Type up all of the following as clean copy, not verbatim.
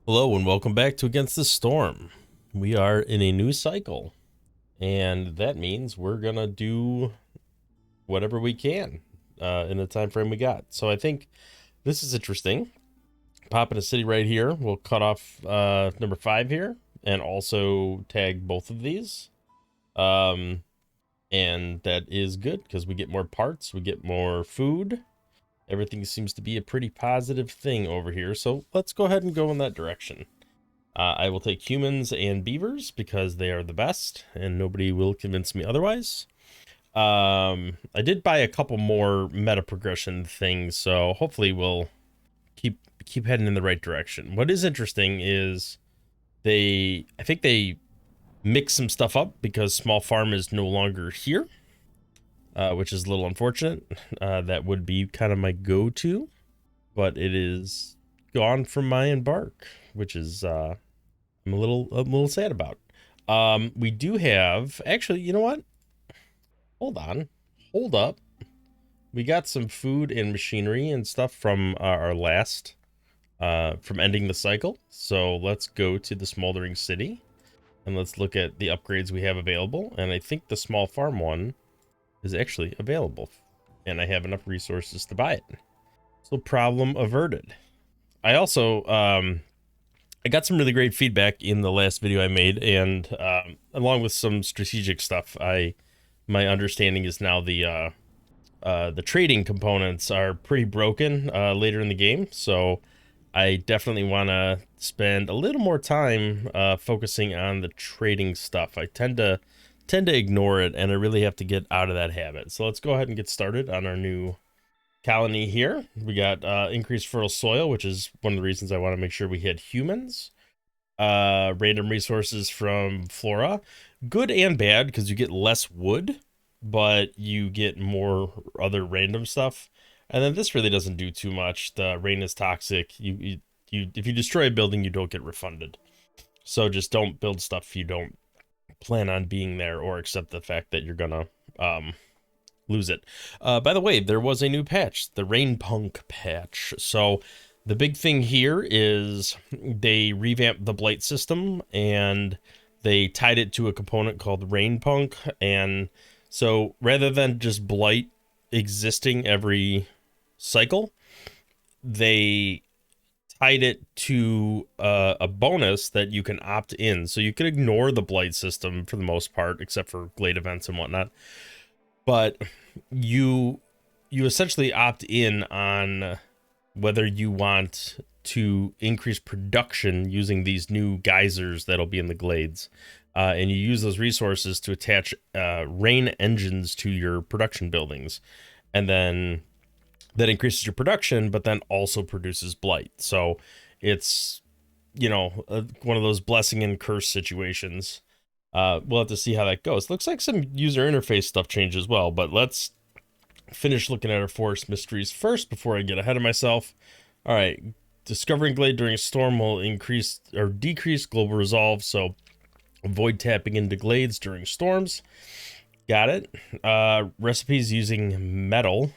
Hello and welcome back to Against the Storm. We are in a new cycle, and that means we're gonna do whatever we can in the time frame we got. So I think this is interesting. Pop in a city right here. We'll cut off number 5 here, and also tag both of these. Um, and that is good because we get more parts, we get more food. Everything seems to be a pretty positive thing over here. So let's go ahead and go in that direction. I will take humans and beavers because they are the best, and nobody will convince me otherwise. I did buy a couple more meta progression things, so hopefully we'll keep heading in the right direction. What is interesting is I think they mix some stuff up because small farm is no longer here, which is a little unfortunate. That would be kind of my go-to, but it is gone from my embark, which is I'm a little sad about. We do have actually, you know what? Hold on. Hold up. We got some food and machinery and stuff from our last from ending the cycle. So let's go to the smoldering city and let's look at the upgrades we have available. And I think the small farm one is actually available, and I have enough resources to buy it. So problem averted. I also I got some really great feedback in the last video I made, and along with some strategic stuff, my understanding is now the trading components are pretty broken later in the game. So I definitely want to spend a little more time focusing on the trading stuff. I tend to ignore it, and I really have to get out of that habit. So let's go ahead and get started on our new colony here. We got increased fertile soil, which is one of the reasons I want to make sure we hit humans. Random resources from flora, good and bad, because you get less wood, but you get more other random stuff. And then this really doesn't do too much. The rain is toxic. You if you destroy a building, you don't get refunded. So just don't build stuff you don't plan on being there, or accept the fact that you're gonna lose it. By the way, there was a new patch, the Rain Punk patch. So the big thing here is they revamped the blight system, and they tied it to a component called Rain Punk. And so rather than just blight existing every cycle, they tied it to a bonus that you can opt in. So you can ignore the blight system for the most part, except for glade events and whatnot. But you essentially opt in on whether you want to increase production using these new geysers that'll be in the glades. And you use those resources to attach rain engines to your production buildings. And then that increases your production, but then also produces blight. So it's, one of those blessing and curse situations. We'll have to see how that goes. Looks like some user interface stuff changed as well, but let's finish looking at our forest mysteries first before I get ahead of myself. All right, discovering glade during a storm will increase or decrease global resolve, so avoid tapping into glades during storms. Got it. Recipes using metal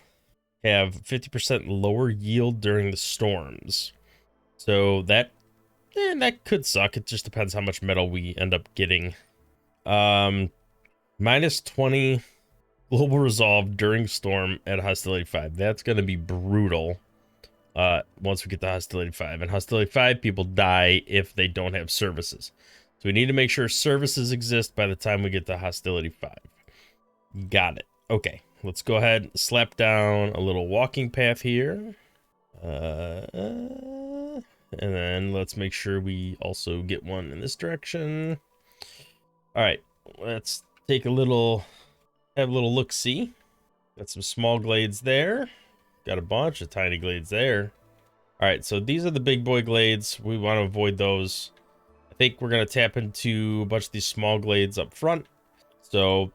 have 50% lower yield during the storms, so that could suck. It just depends how much metal we end up getting. Minus 20 global resolve during storm at hostility 5. That's going to be brutal once we get to hostility 5. And hostility 5, people die if they don't have services. So we need to make sure services exist by the time we get to hostility 5. Got it. Okay, let's go ahead and slap down a little walking path here. And then let's make sure we also get one in this direction. All right, let's take have a little look-see. Got some small glades there. Got a bunch of tiny glades there. All right, so these are the big boy glades. We want to avoid those. I think we're going to tap into a bunch of these small glades up front. So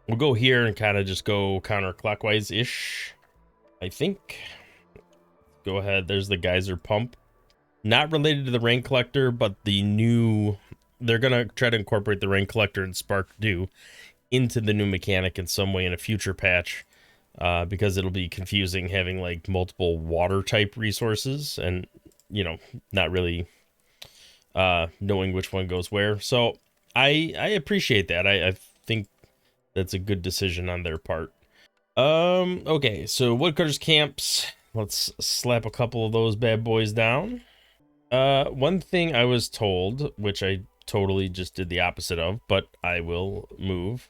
we'll go here and kind of just go counterclockwise-ish, I think. Go ahead. There's the geyser pump. Not related to the rain collector, but they're going to try to incorporate the rain collector and spark dew into the new mechanic in some way in a future patch, because it'll be confusing having like multiple water type resources and not really knowing which one goes where. So I appreciate that. I think that's a good decision on their part. Okay, so woodcutters camps. Let's slap a couple of those bad boys down. One thing I was told, which I totally just did the opposite of, but I will move.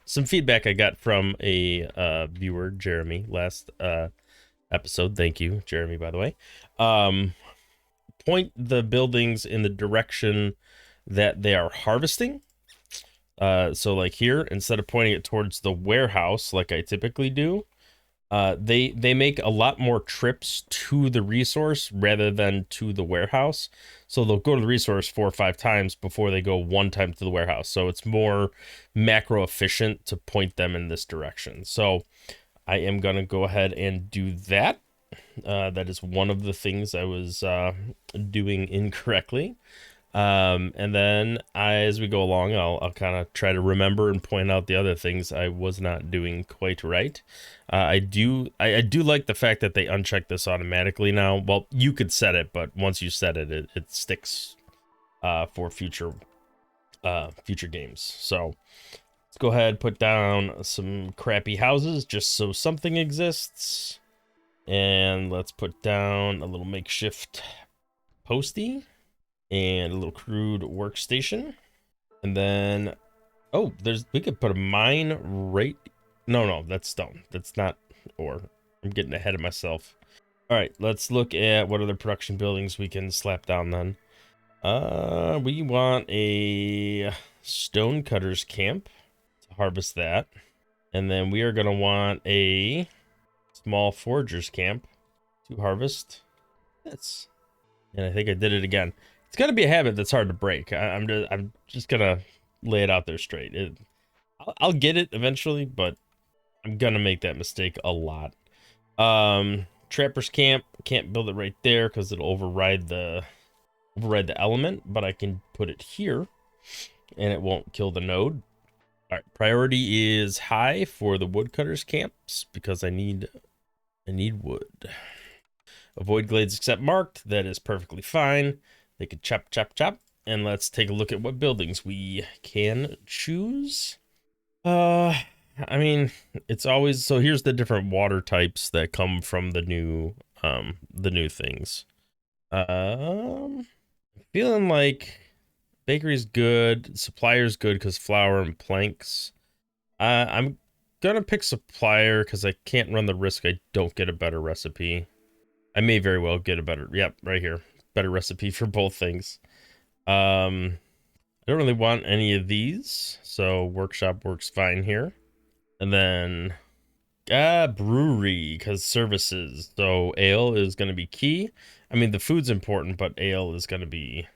Some feedback I got from a viewer, Jeremy, last episode. Thank you, Jeremy, by the way. Point the buildings in the direction that they are harvesting. So like here, instead of pointing it towards the warehouse like I typically do, they make a lot more trips to the resource rather than to the warehouse. So they'll go to the resource 4 or 5 times before they go 1 time to the warehouse. So it's more macro efficient to point them in this direction. So I am going to go ahead and do that. That is one of the things I was doing incorrectly. And then as we go along, I'll kind of try to remember and point out the other things I was not doing quite right. I do like the fact that they uncheck this automatically now. Well, you could set it, but once you set it, it sticks for future games. So let's go ahead, put down some crappy houses just so something exists. And let's put down a little makeshift postie and a little crude workstation. And then, oh, we could put a mine right. No, that's stone. That's not ore. I'm getting ahead of myself. All right, let's look at what other production buildings we can slap down then. We want a stone cutters camp to harvest that. And then we are going to want a small forgers camp to harvest this. And I think I did it again. It's got to be a habit that's hard to break. I'm just gonna lay it out there straight. I'll get it eventually, but I'm gonna make that mistake a lot. Trappers camp, can't build it right there because it'll override the element, but I can put it here, and it won't kill the node. All right, priority is high for the woodcutters camps because I need wood. Avoid glades except marked. That is perfectly fine. They could chop. And let's take a look at what buildings we can choose. I mean, it's always, so here's the different water types that come from the new things. Feeling like bakery's good, supplier's good because flour and planks. I'm gonna pick supplier because I can't run the risk I don't get a better recipe. I may very well get a better, yep, right here, better recipe for both things. I don't really want any of these, so workshop works fine here. And then brewery, because services, so ale is going to be key. I mean, the food's important, but ale is going to be,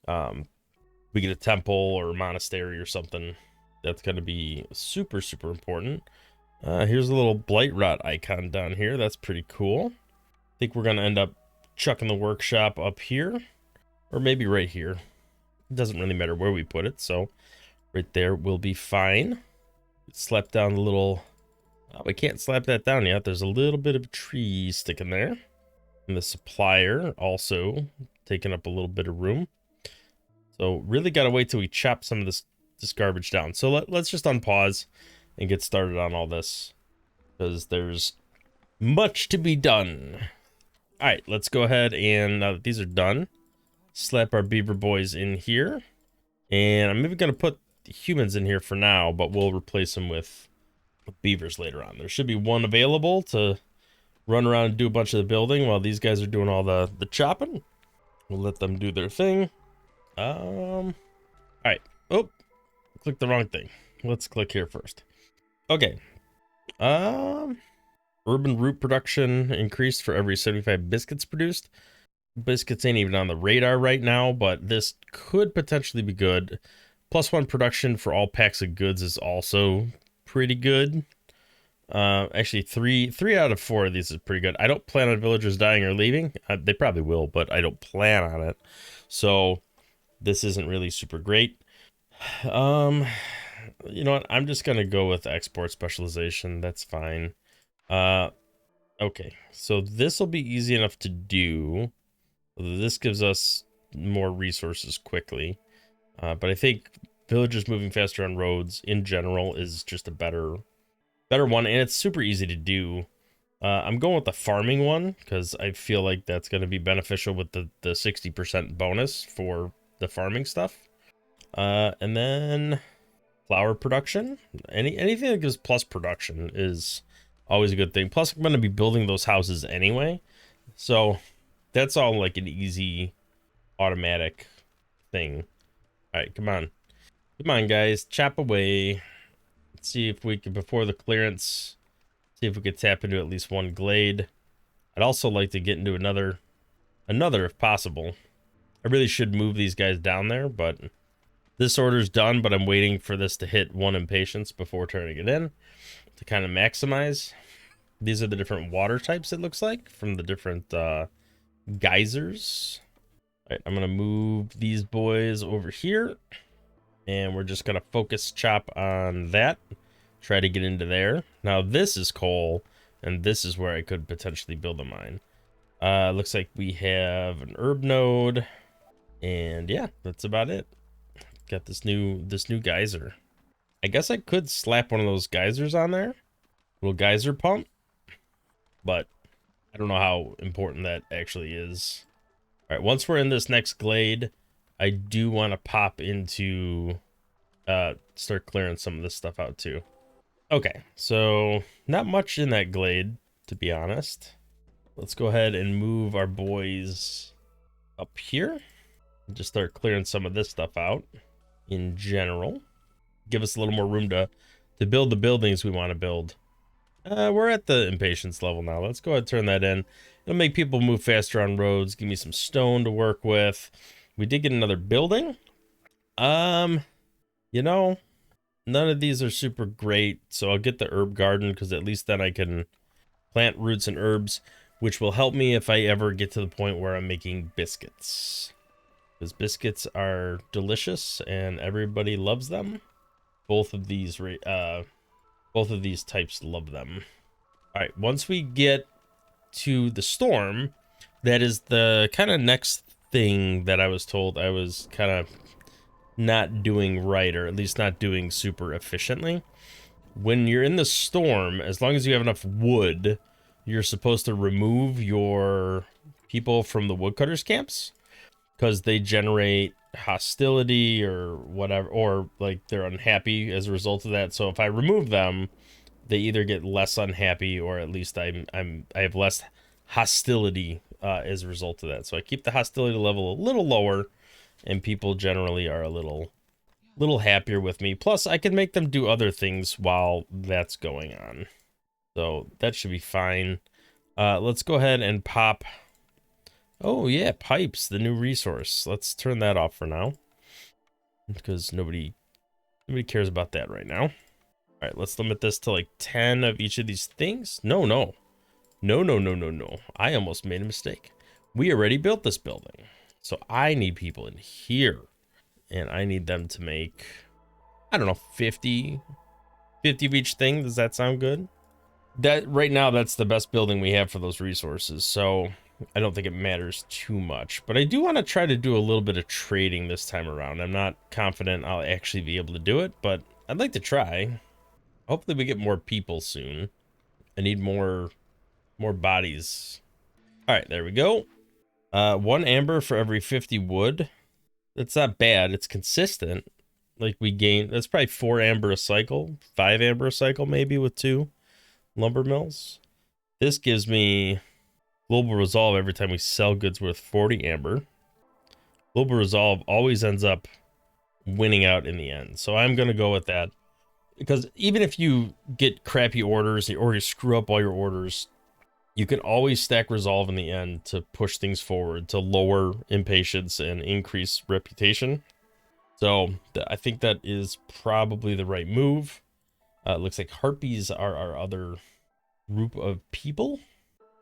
we get a temple or a monastery or something, that's going to be super important. Here's a little blight rot icon down here. That's pretty cool. I think we're going to end up chucking the workshop up here, or maybe right here. It doesn't really matter where we put it, so right there will be fine. Slap down the little, oh, we can't slap that down yet. There's a little bit of tree sticking there. And the supplier also taking up a little bit of room. So really got to wait till we chop some of this garbage down. So let's just unpause and get started on all this, because there's much to be done. All right, let's go ahead and now that these are done, slap our beaver boys in here. And I'm maybe going to put humans in here for now, but we'll replace them with beavers later on. There should be one available to run around and do a bunch of the building while these guys are doing all the chopping. We'll let them do their thing. All right. Oh, click the wrong thing. Let's click here first. Okay. Urban root production increased for every 75 biscuits produced. Biscuits ain't even on the radar right now, but this could potentially be good. +1 production for all packs of goods is also pretty good. Actually, three out of 4 of these is pretty good. I don't plan on villagers dying or leaving. They probably will, but I don't plan on it. So this isn't really super great. You know what? I'm just gonna go with export specialization. That's fine. Okay, so this will be easy enough to do. This gives us more resources quickly. But I think villagers moving faster on roads in general is just a better one, and it's super easy to do. I'm going with the farming one because I feel like that's going to be beneficial with the 60% bonus for the farming stuff. And then flour production. Anything that gives plus production is always a good thing. Plus, I'm going to be building those houses anyway, so that's all like an easy automatic thing. All right, come on, guys, chop away. Let's see if we can, before the clearance, see if we could tap into at least one glade. I'd also like to get into another if possible. I really should move these guys down there, but this order's done, but I'm waiting for this to hit 1 impatience before turning it in to kind of maximize. These are the different water types, it looks like, from the different geysers. All right, I'm going to move these boys over here, and we're just going to focus chop on that. Try to get into there. Now, this is coal, and this is where I could potentially build a mine. Looks like we have an herb node, and yeah, that's about it. Got this new geyser. I guess I could slap one of those geysers on there, little geyser pump, but I don't know how important that actually is. All right, once we're in this next glade, I do want to pop into start clearing some of this stuff out too. Okay, so not much in that glade, to be honest. Let's go ahead and move our boys up here and just start clearing some of this stuff out in general. Give us a little more room to build the buildings we want to build. We're at the impatience level now. Let's go ahead and turn that in. It'll make people move faster on roads. Give me some stone to work with. We did get another building. You know, none of these are super great, so I'll get the herb garden because at least then I can plant roots and herbs, which will help me if I ever get to the point where I'm making biscuits. Because biscuits are delicious and everybody loves them. Both of these types love them. All right, once we get to the storm, that is the kind of next thing that I was told I was kind of not doing right, or at least not doing super efficiently. When you're in the storm, as long as you have enough wood, you're supposed to remove your people from the woodcutters camps because they generate hostility or whatever, or like they're unhappy as a result of that. So if I remove them, they either get less unhappy, or at least I have less hostility as a result of that. So I keep the hostility level a little lower, and people generally are a little happier with me. Plus, I can make them do other things while that's going on. So that should be fine. Let's go ahead and pop. Oh yeah, pipes, the new resource. Let's turn that off for now, because nobody cares about that right now. All right, let's limit this to like 10 of each of these things. No. I almost made a mistake. We already built this building, so I need people in here, and I need them to make, I don't know, 50 of each thing. Does that sound good? That right now, that's the best building we have for those resources, so I don't think it matters too much. But I do want to try to do a little bit of trading this time around. I'm not confident I'll actually be able to do it, but I'd like to try. Hopefully we get more people soon. I need more bodies. All right, there we go. 1 amber for every 50 wood. That's not bad. It's consistent. Like we gain, that's probably 4 amber a cycle, 5 amber a cycle maybe with 2 lumber mills. This gives me global resolve every time we sell goods worth 40 amber. Global resolve always ends up winning out in the end. So I'm going to go with that, because even if you get crappy orders or you screw up all your orders, you can always stack resolve in the end to push things forward, to lower impatience and increase reputation. So I think that is probably the right move. It looks like harpies are our other group of people.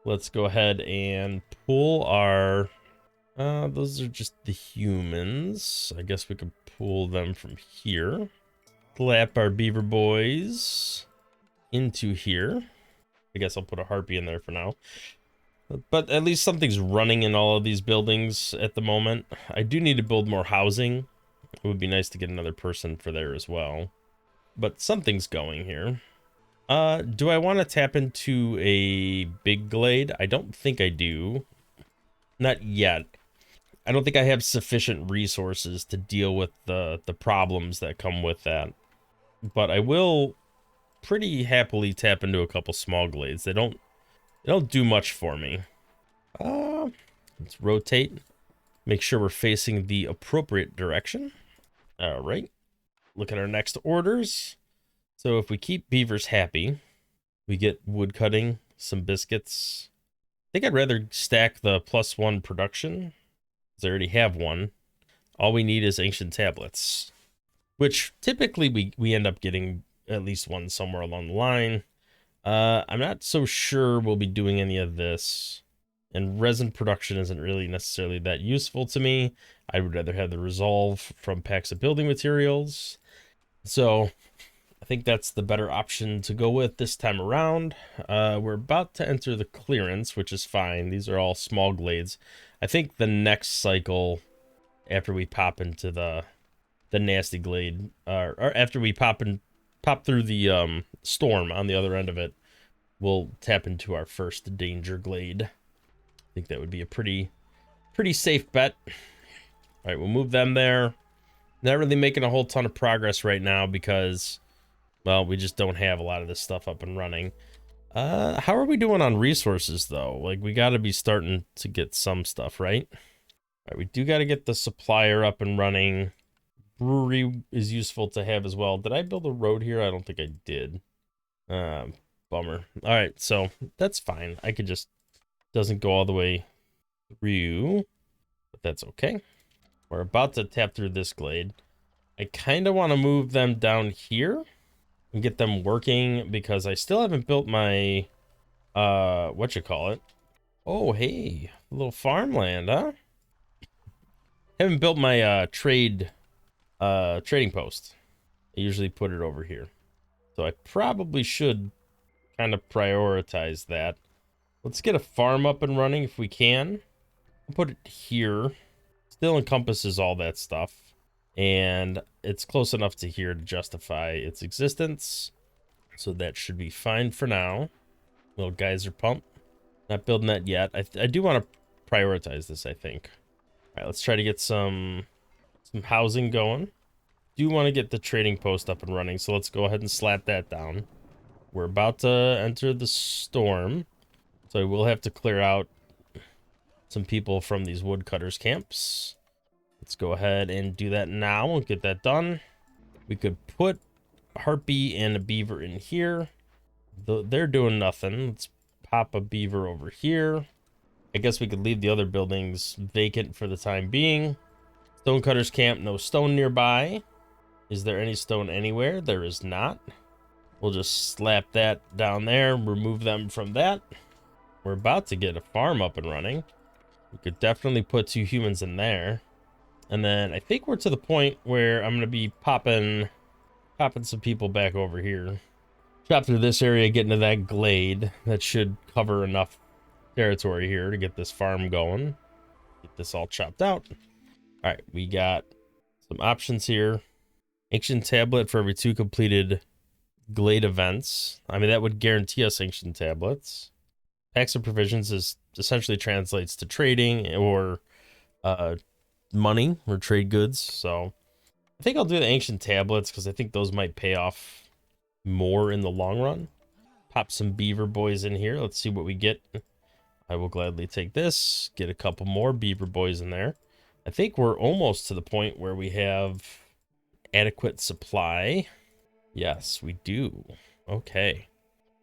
Let's go ahead and pull our, those are just the humans. I guess we could pull them from here. Clap our beaver boys into here. I guess I'll put a harpy in there for now. But at least something's running in all of these buildings at the moment. I do need to build more housing. It would be nice to get another person for there as well. But something's going here. Do I want to tap into a big glade? I don't think I do. Not yet. I don't think I have sufficient resources to deal with the problems that come with that. But I will pretty happily tap into a couple small glades. They don't do much for me. Let's rotate. Make sure we're facing the appropriate direction. All right. Look at our next orders. So if we keep beavers happy, we get wood cutting, some biscuits. I think I'd rather stack the +1 production, because I already have one. All we need is ancient tablets, which typically we end up getting at least one somewhere along the line. I'm not so sure we'll be doing any of this. And resin production isn't really necessarily that useful to me. I would rather have the resolve from packs of building materials. So I think that's the better option to go with this time around. We're about to enter the clearance, which is fine. These are all small glades. I think the next cycle, after we pop into the nasty glade, or after we pop through the storm on the other end of it, we'll tap into our first danger glade. I think that would be a pretty safe bet. All right, we'll move them there. Not really making a whole ton of progress right now because, well, we just don't have a lot of this stuff up and running. How are we doing on resources, though? Like, we got to be starting to get some stuff, right? All right, we do got to get the supplier up and running. Brewery is useful to have as well. Did I build a road here? I don't think I did. Bummer. All right, so that's fine. I could just... Doesn't go all the way through, but that's okay. We're about to tap through this glade. I kind of want to move them down here and get them working because I still haven't built my, whatchamacallit. Oh, hey, a little farmland, huh? Haven't built my, trading post. I usually put it over here. So I probably should kind of prioritize that. Let's get a farm up and running if we can. I'll put it here. Still encompasses all that stuff. And it's close enough to here to justify its existence. So that should be fine for now. Little geyser pump. Not building that yet. I do want to prioritize this, I think. All right, let's try to get some housing going. Do want to get the trading post up and running, so let's go ahead and slap that down. We're about to enter the storm. So I will have to clear out some people from these woodcutters camps. Let's go ahead and do that now. We'll get that done. We could put a harpy and a beaver in here. They're doing nothing. Let's pop a beaver over here. I guess we could leave the other buildings vacant for the time being. Stonecutters camp, no stone nearby. Is there any stone anywhere? There is not. We'll just slap that down there, remove them from that. We're about to get a farm up and running. We could definitely put 2 humans in there. And then I think we're to the point where I'm going to be popping some people back over here. Chop through this area, get into that glade. That should cover enough territory here to get this farm going. Get this all chopped out. All right, we got some options here. Ancient tablet for every 2 completed glade events. I mean, that would guarantee us ancient tablets. Packs of provisions is essentially translates to trading or money or trade goods. So I think I'll do the ancient tablets because I think those might pay off more in the long run. Pop some beaver boys in here. Let's see what we get. I will gladly take this. Get a couple more beaver boys in there. I think we're almost to the point where we have adequate supply. Yes, we do. Okay.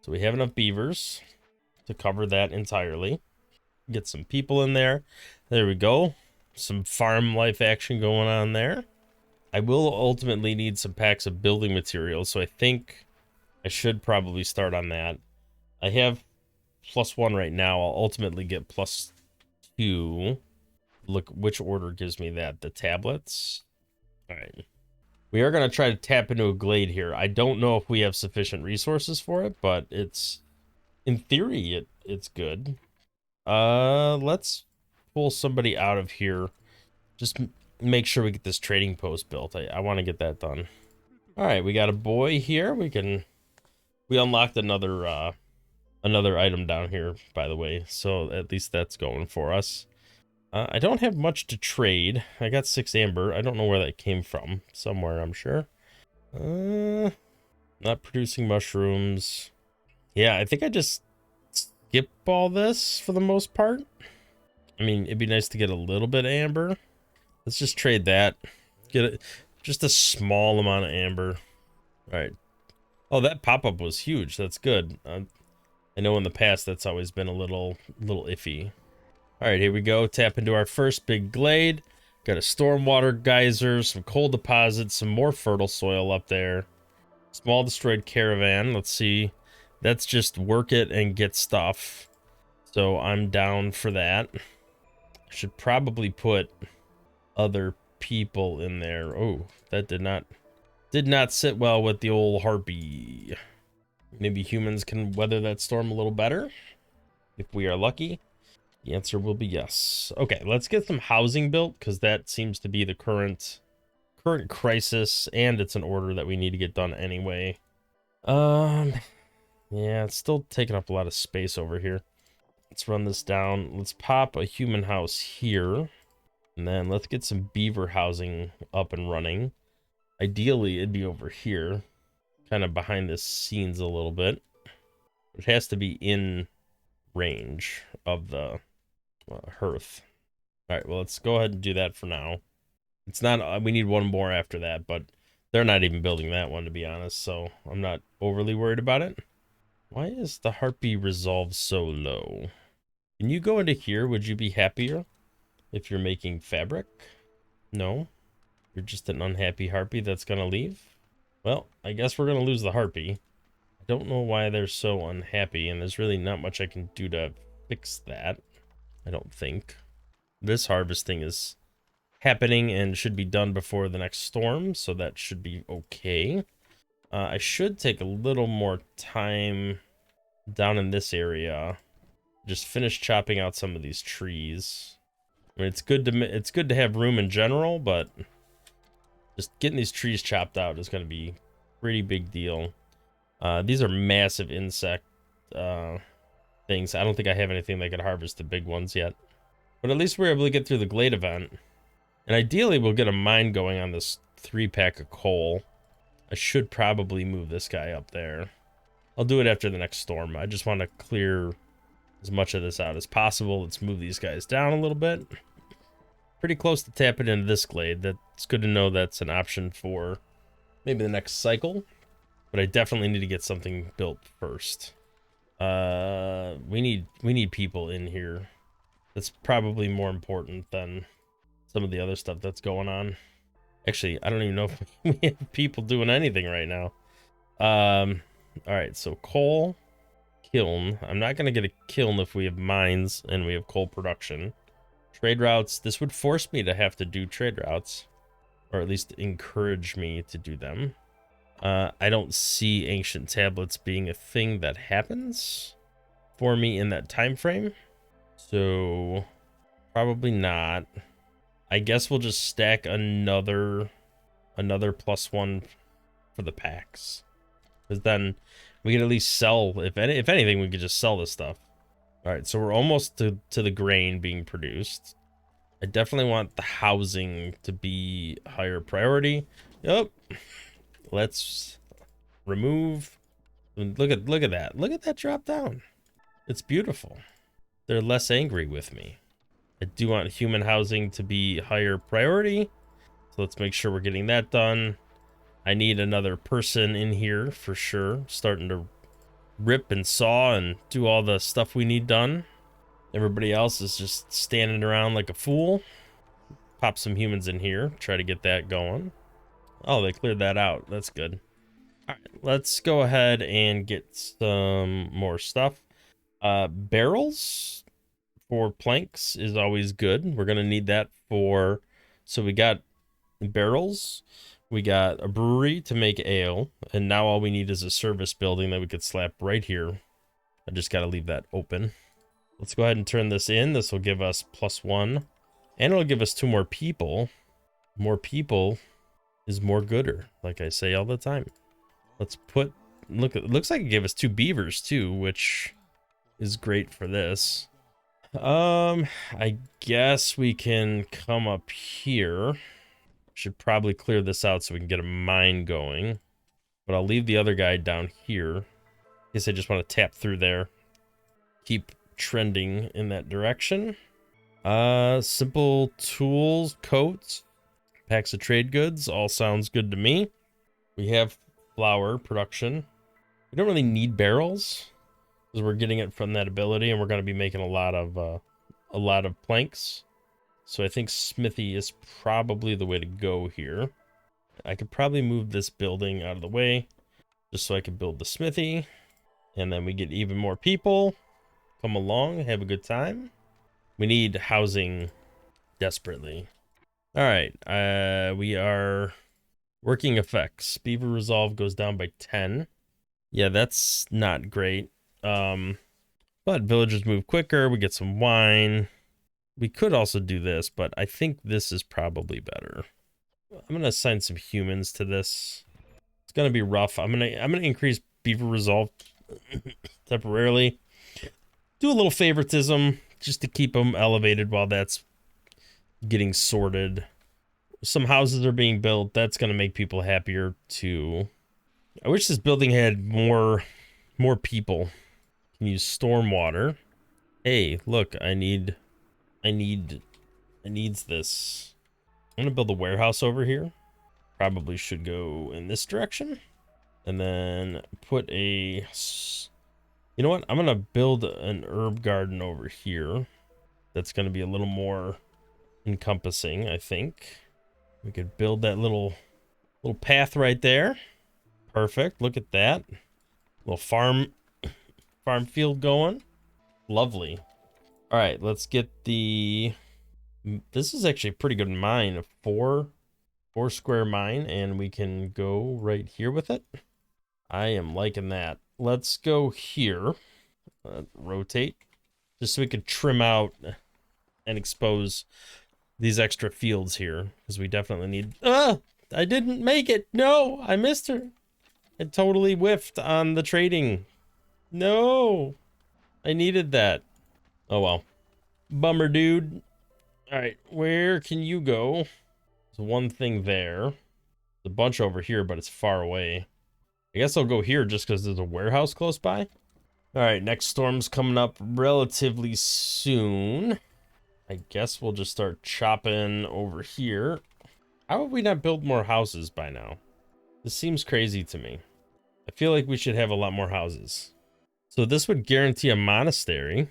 So we have enough beavers to cover that entirely. Get some people in there. There we go. Some farm life action going on there. I will ultimately need some packs of building materials, so I think I should probably start on that. I have +1 right now. I'll ultimately get +2. Look, which order gives me that? The tablets? All right. We are going to try to tap into a glade here. I don't know if we have sufficient resources for it, but it's... In theory, it's good. Let's pull somebody out of here. Just make sure we get this trading post built. I want to get that done. All right, we got a boy here. We unlocked another item down here, by the way. So at least that's going for us. I don't have much to trade. I got 6 amber. I don't know where that came from. Somewhere, I'm sure. Not producing mushrooms. Yeah, I think I just skip all this for the most part. I mean, it'd be nice to get a little bit of amber. Let's just trade that. Get it, just a small amount of amber. All right. Oh, that pop-up was huge. That's good. I know in the past that's always been a little iffy. All right, here we go. Tap into our first big glade. Got a stormwater geyser, some coal deposits, some more fertile soil up there. Small destroyed caravan. Let's see. That's just work it and get stuff. So I'm down for that. I should probably put other people in there. Oh, that did not sit well with the old harpy. Maybe humans can weather that storm a little better if we are lucky. The answer will be yes. Okay, let's get some housing built because that seems to be the current crisis, and it's an order that we need to get done anyway. Yeah, it's still taking up a lot of space over here. Let's run this down. Let's pop a human house here, and then let's get some beaver housing up and running. Ideally, it'd be over here, kind of behind the scenes a little bit. It has to be in range of the hearth. All right, well, let's go ahead and do that for now. It's not, we need one more after that, but they're not even building that one, to be honest, so I'm not overly worried about it. Why is the harpy resolve so low? Can you go into here? Would you be happier if you're making fabric? No? You're just an unhappy harpy that's gonna leave? Well, I guess we're gonna lose the harpy. I don't know why they're so unhappy, and there's really not much I can do to fix that. I don't think. This harvesting is happening and should be done before the next storm, so that should be okay. I should take a little more time down in this area. Just finish chopping out some of these trees. I mean, it's good to have room in general, but just getting these trees chopped out is going to be a pretty big deal. These are massive insect things. I don't think I have anything that could harvest the big ones yet. But at least we're able to get through the glade event. And ideally, we'll get a mine going on this 3-pack of coal. I should probably move this guy up there. I'll do it after the next storm. I just want to clear as much of this out as possible. Let's move these guys down a little bit. Pretty close to tapping into this glade. That's good to know that's an option for maybe the next cycle. But I definitely need to get something built first. We need people in here. That's probably more important than some of the other stuff that's going on. Actually, I don't even know if we have people doing anything right now. All right, so coal, kiln. I'm not gonna get a kiln if we have mines and we have coal production. Trade routes. This would force me to have to do trade routes, or at least encourage me to do them. I don't see ancient tablets being a thing that happens for me in that time frame, so probably not. I guess we'll just stack another +1 for the packs, because then we can at least sell. If anything, we could just sell this stuff. All right, so we're almost to the grain being produced. I definitely want the housing to be higher priority. Yep. Let's remove. Look at that. Look at that drop down. It's beautiful. They're less angry with me. I do want human housing to be higher priority. So let's make sure we're getting that done. I need another person in here for sure. Starting to rip and saw and do all the stuff we need done. Everybody else is just standing around like a fool. Pop some humans in here. Try to get that going. Oh, they cleared that out. That's good. All right, let's go ahead and get some more stuff. Barrels for planks is always good. We're gonna need that for, so we got barrels, we got a brewery to make ale, and now all we need is a service building that we could slap right here. I just gotta leave that open. Let's go ahead and turn this in. This will give us +1. And it'll give us 2 more people. More people is more gooder, like I say all the time. Let's put, look, it looks like it gave us 2 beavers too, which is great for this. I guess we can come up here. Should probably clear this out so we can get a mine going. But I'll leave the other guy down here. Guess I just want to tap through there. Keep trending in that direction. Simple tools, coats, packs of trade goods, all sounds good to me. We have flour production. We don't really need barrels because we're getting it from that ability, and we're going to be making a lot of planks. So I think smithy is probably the way to go here. I could probably move this building out of the way just so I can build the smithy, and then we get even more people come along, have a good time. We need housing desperately. All right, we are working effects. Beaver resolve goes down by 10. Yeah, that's not great. But villagers move quicker. We get some wine. We could also do this, but I think this is probably better. I'm gonna assign some humans to this. It's gonna be rough. I'm gonna increase beaver resolve temporarily. Do a little favoritism just to keep them elevated while that's getting sorted. Some houses are being built. That's gonna make people happier too. I wish this building had more people. Can use stormwater. Hey, look, I needs this. I'm gonna build a warehouse over here. Probably should go in this direction. And then put a, you know what? I'm gonna build an herb garden over here. That's gonna be a little more encompassing, I think. We could build that little path right there. Perfect. Look at that. Little farm field going. Lovely. All right, let's get the, this is actually a pretty good mine, a four square mine, and we can go right here with it. I am liking that. Let's go here. Rotate just so we could trim out and expose these extra fields here, because we definitely need, I didn't make it. No, I missed her. I totally whiffed on the trading. No, I needed that. Oh well. Bummer, dude. All right, where can you go? There's one thing there. There's a bunch over here, but it's far away. I guess I'll go here just because there's a warehouse close by. All right, next storm's coming up relatively soon. I guess we'll just start chopping over here. How would we not build more houses by now? This seems crazy to me. I feel like we should have a lot more houses. So this would guarantee a monastery.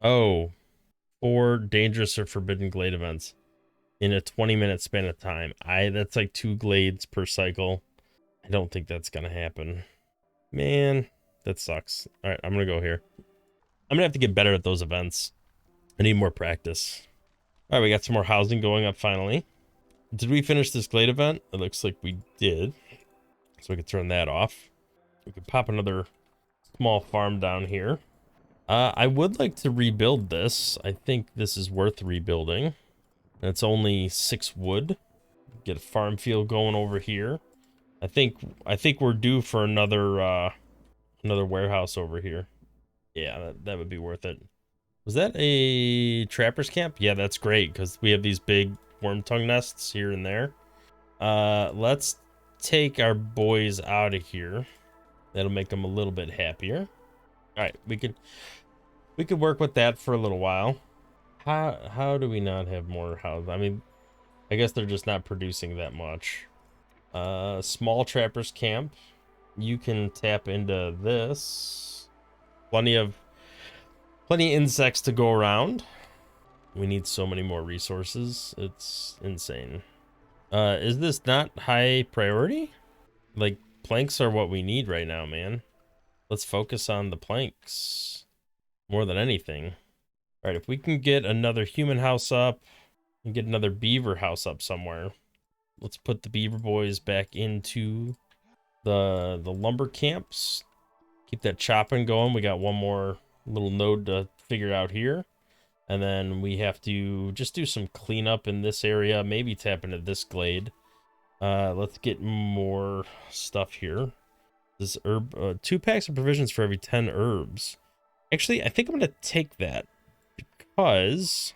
Oh, 4 dangerous or forbidden glade events in a 20-minute span of time. That's like 2 glades per cycle. I don't think that's gonna happen. Man, that sucks. All right, I'm gonna go here. I'm gonna have to get better at those events. I need more practice. All right, we got some more housing going up finally. Did we finish this glade event? It looks like we did. So we could turn that off. We could pop another small farm down here. I would like to rebuild this. I think this is worth rebuilding. And it's only 6 wood. Get a farm field going over here. I think we're due for another warehouse over here. Yeah, that would be worth it. Was that a trapper's camp? Yeah, that's great because we have these big worm tongue nests here and there. Let's take our boys out of here. That'll make them a little bit happier. All right, we could work with that for a little while. How do we not have more houses? I mean, I guess they're just not producing that much. Small trappers camp. You can tap into this. Plenty of insects to go around. We need so many more resources. It's insane. Is this not high priority? Like, planks are what we need right now, man. Let's focus on the planks more than anything. All right, if we can get another human house up and get another beaver house up somewhere, let's put the beaver boys back into the lumber camps. Keep that chopping going. We got one more little node to figured out here. And then we have to just do some cleanup in this area, maybe tap into this glade. Let's get more stuff here. This herb, 2 packs of provisions for every 10 herbs. Actually, I think I'm going to take that because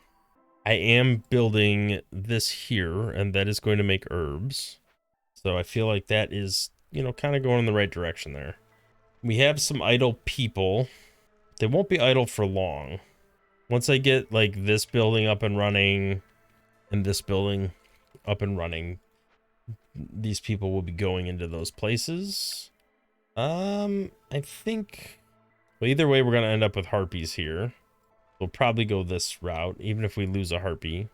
I am building this here, and that is going to make herbs. So I feel like that is, you know, kind of going in the right direction there. We have some idle people. They won't be idle for long. Once I get, like, this building up and running and this building up and running, these people will be going into those places. I think... Well, either way, we're going to end up with harpies here. We'll probably go this route, even if we lose a harpy.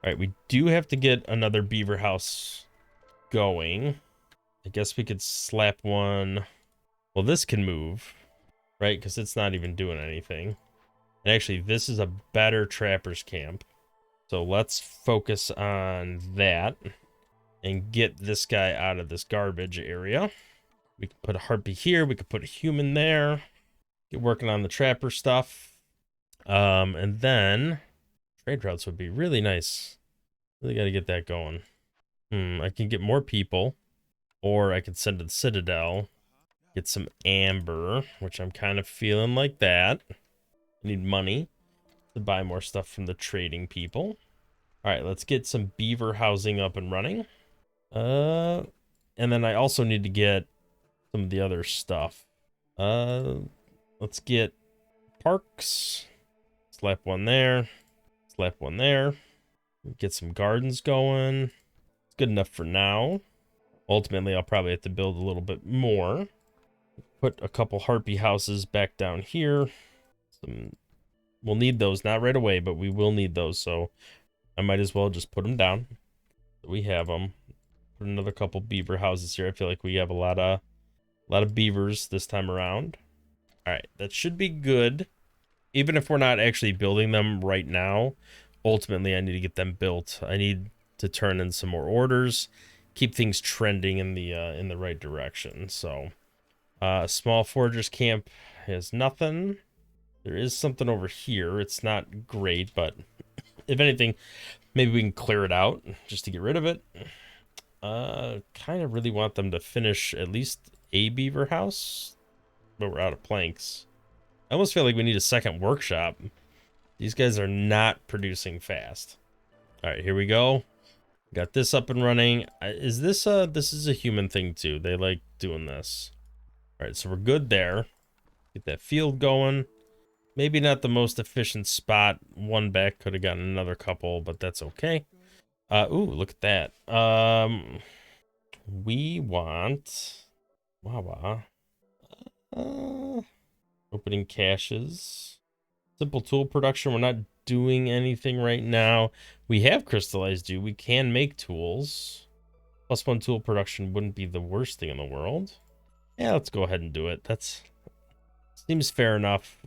All right, we do have to get another beaver house going. I guess we could slap one... Well, this can move, right? Because it's not even doing anything. And actually, this is a better trapper's camp. So let's focus on that and get this guy out of this garbage area. We can put a harpy here. We could put a human there. Get working on the trapper stuff. And then trade routes would be really nice. Really got to get that going. I can get more people, or I could send to the Citadel. Get some amber, which I'm kind of feeling like that. I need money to buy more stuff from the trading people. All right, let's get some beaver housing up and running. And then I also need to get some of the other stuff. Let's get parks. Slap one there. Slap one there. Get some gardens going. It's good enough for now. Ultimately, I'll probably have to build a little bit more. Put a couple harpy houses back down here. We'll need those, not right away, but we will need those, so I might as well just put them down. We have them. Put another couple beaver houses here. I feel like we have a lot of beavers this time around. All right, that should be good. Even if we're not actually building them right now, ultimately I need to get them built. I need to turn in some more orders, keep things trending in the right direction. So, small foragers camp has nothing. There is something over here. It's not great, but if anything, maybe we can clear it out just to get rid of it. Kind of really want them to finish at least a beaver house, but we're out of planks. I almost feel like we need a second workshop. These guys are not producing fast. All right, here we go. Got this up and running. Is this is a human thing too? They like doing this. All right, so we're good there. Get that field going. Maybe not the most efficient spot. One back could have gotten another couple, but that's okay. Ooh, look at that. We want Wawa. Opening caches. Simple tool production. We're not doing anything right now. We have crystallized dew. We can make tools. +1 tool production wouldn't be the worst thing in the world. Yeah, let's go ahead and do it. That seems fair enough.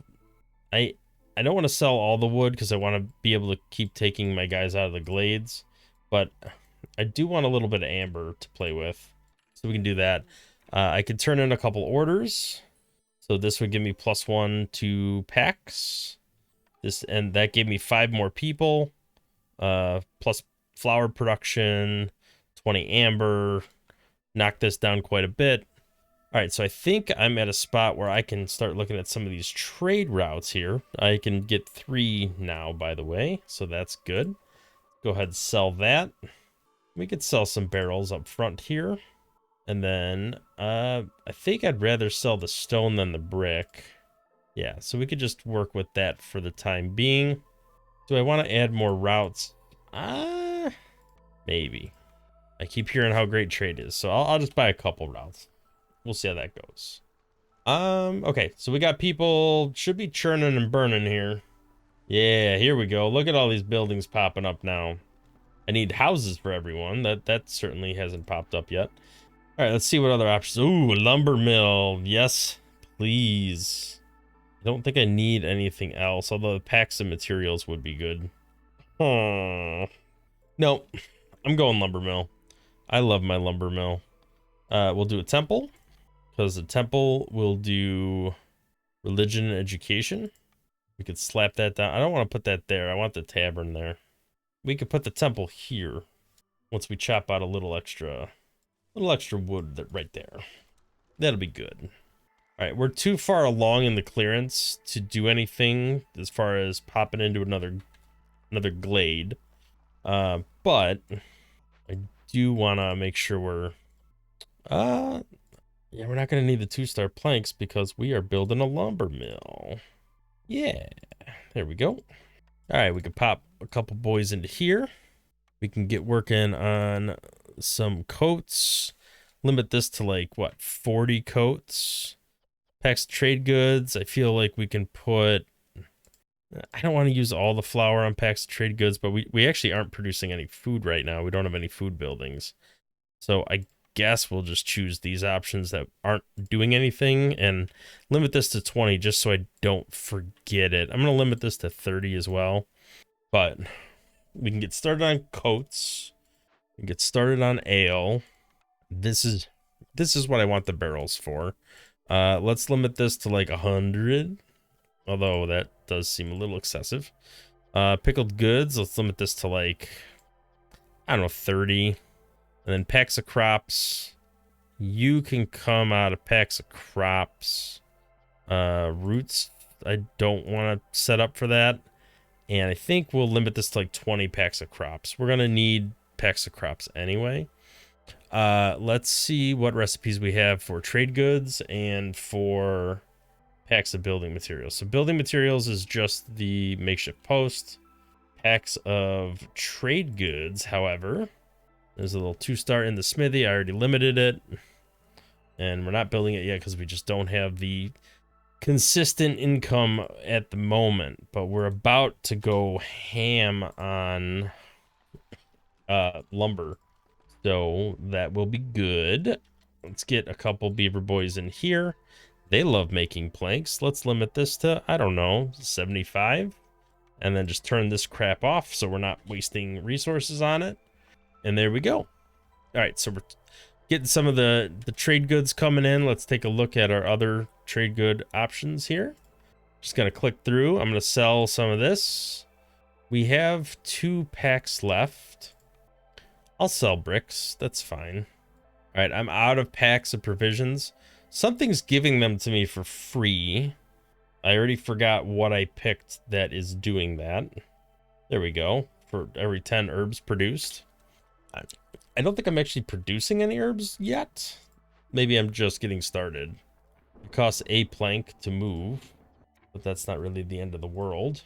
I don't want to sell all the wood because I want to be able to keep taking my guys out of the glades, but I do want a little bit of amber to play with, so we can do that. I could turn in a couple orders, so this would give me +1 to packs. And that gave me 5 more people, plus flower production, 20 amber. Knock this down quite a bit. All right, so I think I'm at a spot where I can start looking at some of these trade routes here. I can get 3 now, by the way, so that's good. Go ahead and sell that. We could sell some barrels up front here. And then I think I'd rather sell the stone than the brick. Yeah, so we could just work with that for the time being. Do I want to add more routes? Maybe. I keep hearing how great trade is, so I'll just buy a couple routes. We'll see how that goes. Okay, so we got people should be churning and burning here. Yeah, here we go. Look at all these buildings popping up now. I need houses for everyone. That certainly hasn't popped up yet. All right, let's see what other options. Ooh, a lumber mill. Yes, please. I don't think I need anything else, although the packs of materials would be good. No, I'm going lumber mill. I love my lumber mill. We'll do a temple, because the temple will do religion and education. We could slap that down. I don't want to put that there. I want the tavern there. We could put the temple here once we chop out a little extra wood right there. That'll be good. All right, we're too far along in the clearance to do anything as far as popping into another glade. But I do want to make sure we're yeah, we're not going to need the 2-star planks because we are building a lumber mill. Yeah, there we go. All right, we can pop a couple boys into here. We can get working on some coats. Limit this to like, what, 40 coats? Packs trade goods. I feel like we can put... I don't want to use all the flour on packs trade goods, but we actually aren't producing any food right now. We don't have any food buildings. So I guess we'll just choose these options that aren't doing anything and limit this to 20 just so I don't forget it. I'm going to limit this to 30 as well. But we can get started on coats. We can get started on ale. This is what I want the barrels for. Let's limit this to like 100. Although that does seem a little excessive. Pickled goods, let's limit this to like, I don't know, 30. And then packs of crops. You can come out of packs of crops. Roots, I don't want to set up for that. And I think we'll limit this to like 20 packs of crops. We're going to need packs of crops anyway. Let's see what recipes we have for trade goods and for packs of building materials. So building materials is just the makeshift post. Packs of trade goods, however... There's a little 2-star in the smithy. I already limited it. And we're not building it yet because we just don't have the consistent income at the moment. But we're about to go ham on lumber. So that will be good. Let's get a couple beaver boys in here. They love making planks. Let's limit this to, I don't know, 75. And then just turn this crap off so we're not wasting resources on it. And there we go. All right, so we're getting some of the trade goods coming in. Let's take a look at our other trade good options here. Just gonna click through. I'm gonna sell some of this. We have 2 packs left. I'll sell bricks. That's fine. All right, I'm out of packs of provisions. Something's giving them to me for free. I already forgot what I picked that is doing that. There we go. For every 10 herbs produced. I don't think I'm actually producing any herbs yet. Maybe I'm just getting started. It costs a plank to move, but that's not really the end of the world.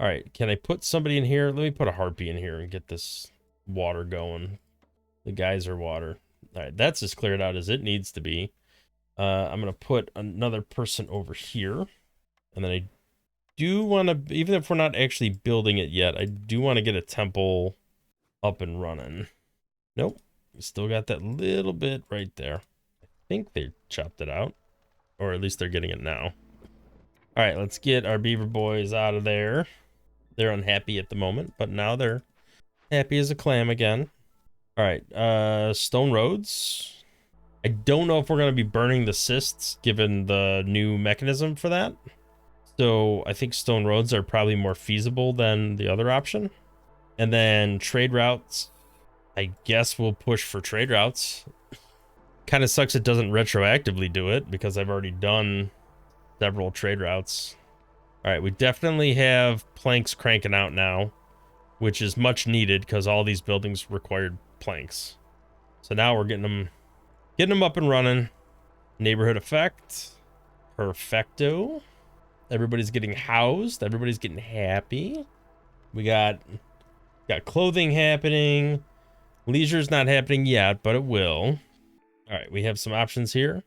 All right, can I put somebody in here? Let me put a harpy in here and get this water going. The geyser water. All right, that's as cleared out as it needs to be. I'm going to put another person over here. And then I do want to, even if we're not actually building it yet, I do want to get a temple up and running. Nope, still got that little bit right there. I think they chopped it out, or at least they're getting it now. All right, let's get our beaver boys out of there. They're unhappy at the moment, but now they're happy as a clam again. All right, stone roads. I don't know if we're going to be burning the cysts given the new mechanism for that. So I think stone roads are probably more feasible than the other option. And then trade routes. I guess we'll push for trade routes. Kind of sucks it doesn't retroactively do it because I've already done several trade routes. All right, we definitely have planks cranking out now, which is much needed because all these buildings required planks. So now we're getting them up and running. Neighborhood effect. Perfecto. Everybody's getting housed. Everybody's getting happy. We got clothing happening. Leisure's not happening yet, but it will. All right, we have some options here.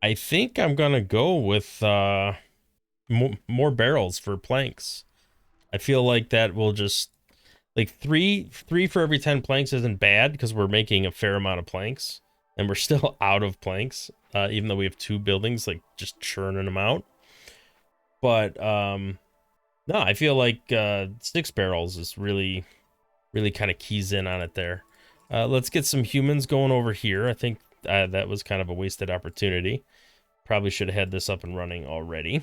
I think I'm gonna go with more barrels for planks. I feel like that will just like three for every 10 planks isn't bad because we're making a fair amount of planks and we're still out of planks, even though we have 2 buildings like just churning them out. But no, I feel like 6 barrels is really kind of keys in on it there. Let's get some humans going over here. I think that was kind of a wasted opportunity. Probably should have had this up and running already.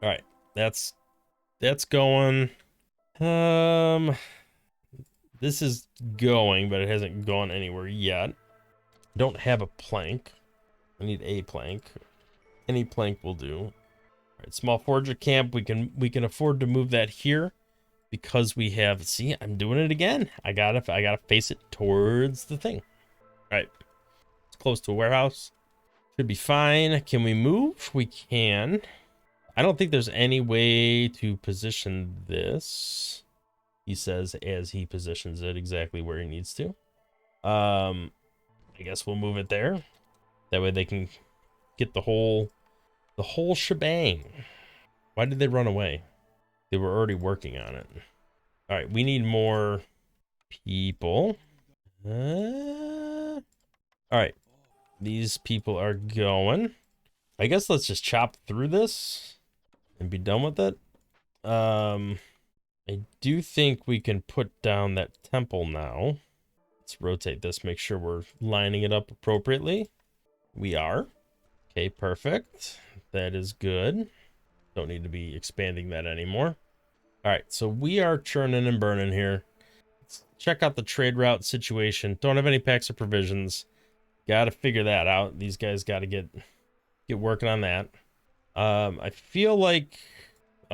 All right, that's That's going. This is going, but it hasn't gone anywhere yet. Don't have a plank. I need a plank. Any plank will do. All right, small forager camp. We can afford to move that here because we have. See, I'm doing it again. I gotta face it towards the thing. All right, it's close to a warehouse. Should be fine. Can we move? We can. I don't think there's any way to position this. He says as he positions it exactly where he needs to. I guess we'll move it there. That way they can get the whole shebang. Why did they run away? They were already working on it. All right, we need more people. All right, these people are going. I guess let's just chop through this and be done with it. I do think we can put down that temple now. Let's rotate this, make sure we're lining it up appropriately. We are. Okay, perfect. That is good. Don't need to be expanding that anymore. All right, so we are churning and burning here. Let's check out the trade route situation. Don't have any packs of provisions. Got to figure that out. These guys got to get working on that. I feel like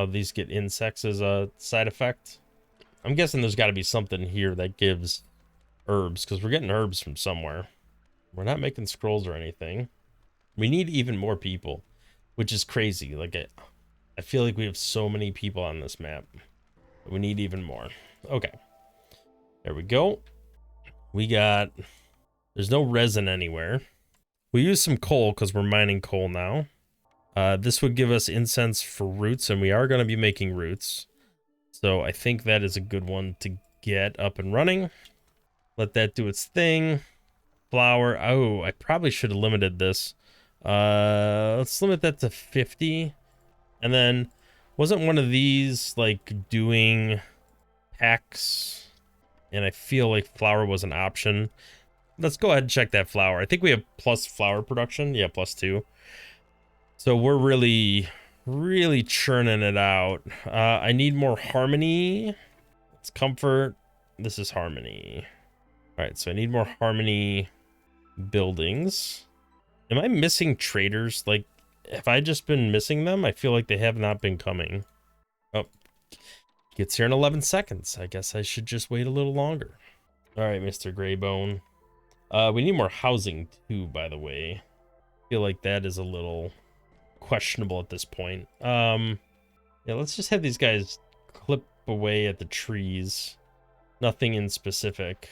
these get insects as a side effect. I'm guessing there's got to be something here that gives herbs, because we're getting herbs from somewhere. We're not making scrolls or anything. We need even more people, which is crazy. Like, I feel like we have so many people on this map. We need even more. Okay. There we go. We got... There's no resin anywhere. We use some coal because we're mining coal now. This would give us incense for roots, and we are going to be making roots. So I think that is a good one to get up and running. Let that do its thing. Flour. Oh, I probably should have limited this. Let's limit that to 50. And then, wasn't one of these, like, doing packs? And I feel like flour was an option. Let's go ahead and check that flour. I think we have plus flour production. Yeah, +2. So we're really, really churning it out. I need more harmony. It's comfort. This is harmony. All right, so I need more harmony buildings. Am I missing traders? Like, have I just been missing them? I feel like they have not been coming. Oh, gets here in 11 seconds. I guess I should just wait a little longer. All right, Mr. Greybone. We need more housing too, by the way. I feel like that is a little questionable at this point. Yeah, let's just have these guys clip away at the trees. Nothing in specific.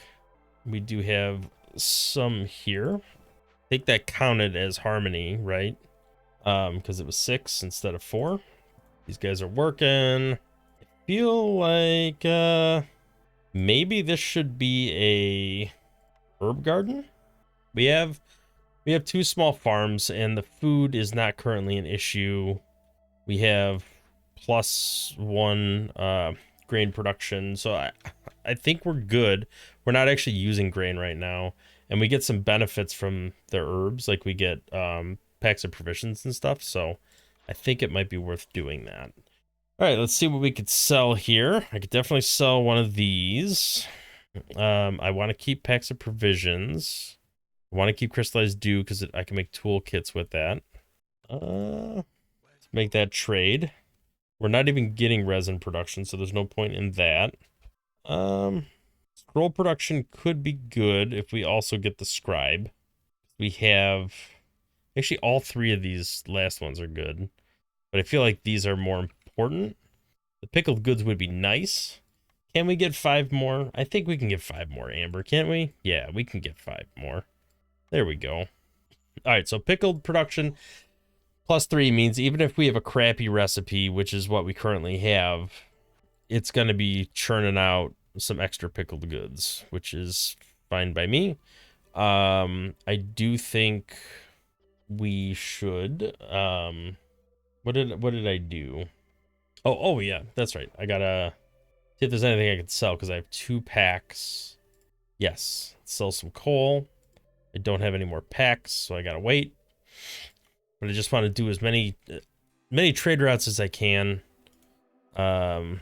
We do have some here. I think that counted as harmony, right? Because it was 6 instead of 4. These guys are working. I feel like maybe this should be a herb garden. We have 2 small farms, and the food is not currently an issue. We have +1 grain production, so I think we're good. We're not actually using grain right now, and we get some benefits from the herbs, like we get packs of provisions and stuff, so I think it might be worth doing that. All right, let's see what we could sell here. I could definitely sell one of these. I want to keep packs of provisions. I want to keep crystallized dew because I can make toolkits with that. Let's make that trade. We're not even getting resin production, so there's no point in that. Scroll production could be good if we also get the scribe. We have... Actually, all 3 of these last ones are good. But I feel like these are more important. The pickled goods would be nice. Can we get 5 more? I think we can get 5 more, Amber, can't we? Yeah, we can get 5 more. There we go. All right, so pickled production +3 means even if we have a crappy recipe, which is what we currently have, it's going to be churning out some extra pickled goods, which is fine by me. I do think we should. What did I do? Oh yeah, that's right. I gotta see if there's anything I can sell because I have 2 packs. Yes, sell some coal. I don't have any more packs, so I gotta wait. But I just want to do as many trade routes as I can. Um,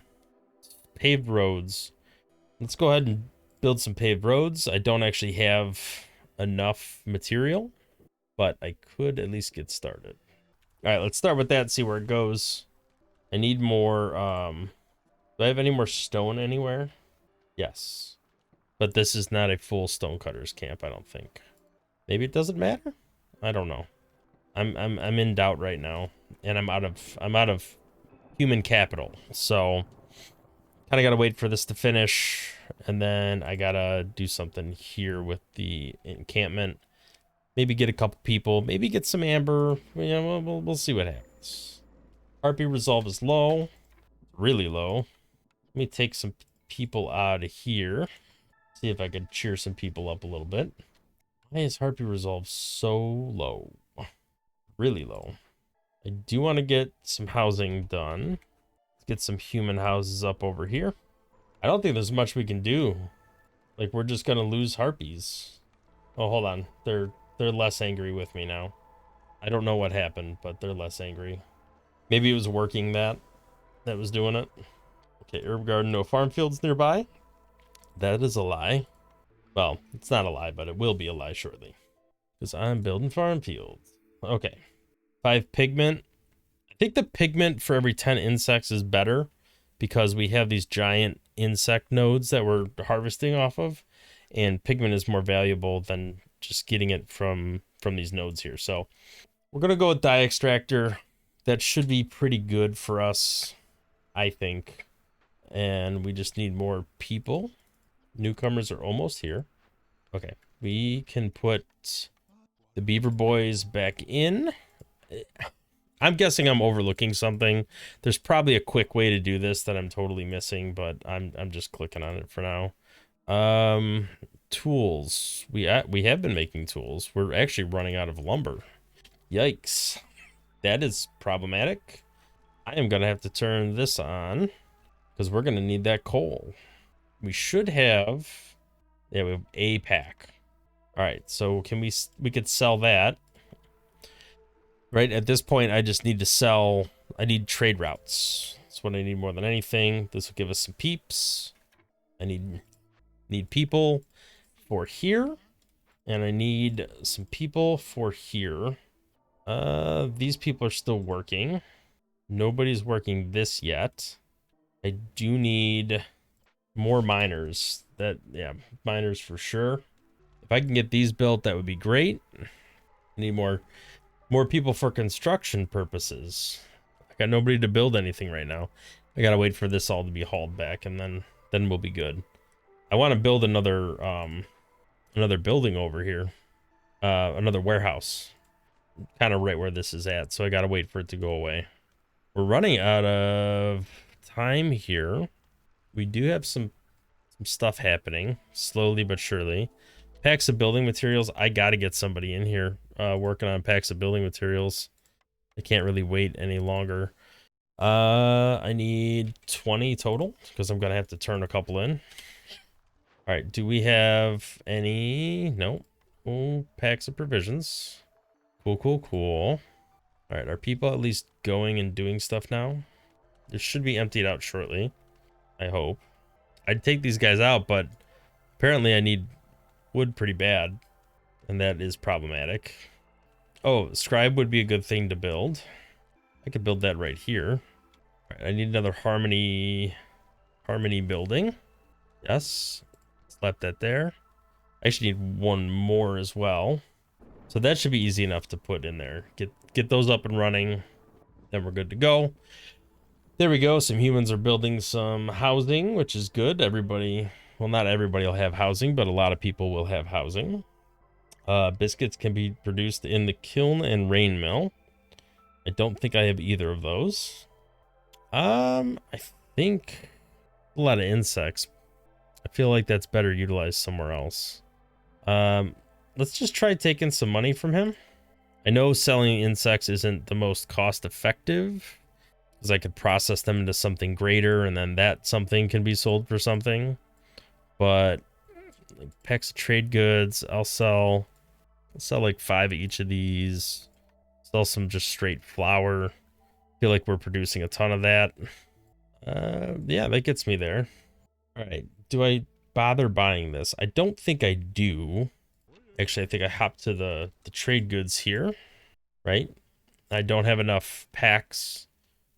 paved roads. Let's go ahead and build some paved roads. I don't actually have enough material, but I could at least get started. All right, let's start with that and see where it goes. I need more, do I have any more stone anywhere? Yes. But this is not a full stonecutters camp, I don't think. Maybe it doesn't matter? I don't know. I'm in doubt right now, and I'm out of human capital. So kind of got to wait for this to finish, and then I got to do something here with the encampment. Maybe get a couple people, maybe get some amber. Yeah, we'll see what happens. Harpy resolve is low, really low. Let me take some people out of here. See if I can cheer some people up a little bit. Why is Harpy resolve so low? Really low. I do want to get some housing done. Let's get some human houses up over here. I don't think there's much we can do. Like, we're just gonna lose harpies. Oh, hold on. They're less angry with me now. I don't know what happened, but they're less angry. Maybe it was working that was doing it. Okay, herb garden, no farm fields nearby. That is a lie. Well, it's not a lie, but it will be a lie shortly. Because I'm building farm fields. Okay. 5 pigment. I think the pigment for every 10 insects is better because we have these giant insect nodes that we're harvesting off of, and pigment is more valuable than just getting it from these nodes here. So we're gonna go with dye extractor. That should be pretty good for us, I think. And we just need more people. Newcomers are almost here. Okay, we can put the beaver boys back in. I'm guessing I'm overlooking something. There's probably a quick way to do this that I'm totally missing, but I'm just clicking on it for now. Tools. We have been making tools. We're actually running out of lumber. Yikes. That is problematic. I am gonna have to turn this on because we're gonna need that coal. We should have, yeah, we have a pack. All right, so can we could sell that. Right, at this point, I just need to sell, I need trade routes. That's what I need more than anything. This will give us some peeps. I need people for here. And I need some people for here. These people are still working. Nobody's working this yet. I do need more miners. Yeah, miners for sure. If I can get these built, that would be great. I need more people for construction purposes. I got nobody to build anything right now. I gotta wait for this all to be hauled back, and then we'll be good. I want to build another building over here, another warehouse, kind of right where this is at. So I gotta wait for it to go away. We're running out of time here. We do have some stuff happening slowly but surely. Packs of building materials. I gotta get somebody in here working on packs of building materials. I can't really wait any longer. I need 20 total because I'm gonna have to turn a couple in. All right, do we have any? Nope. Oh, packs of provisions. Cool. All right, are people at least going and doing stuff now? This should be emptied out shortly, I hope. I'd take these guys out, but apparently I need wood pretty bad, and that is problematic. Oh, scribe would be a good thing to build. I could build that right here. All right, I need another harmony building. Yes, slap that there. I actually need one more as well, so that should be easy enough to put in there. Get those up and running, then we're good to go. There we go. Some humans are building some housing, which is good. Everybody, well, not everybody will have housing, but a lot of people will have housing. Biscuits can be produced in the kiln and rain mill. I don't think I have either of those. I think a lot of insects. I feel like that's better utilized somewhere else. Let's just try taking some money from him. I know selling insects isn't the most cost effective, because I could process them into something greater, and then that something can be sold for something. But like packs of trade goods, I'll sell like 5 of each of these. Sell some just straight flour. Feel like we're producing a ton of that. Yeah, that gets me there. All right. Do I bother buying this? I don't think I do. Actually, I think I hop to the trade goods here, right? I don't have enough packs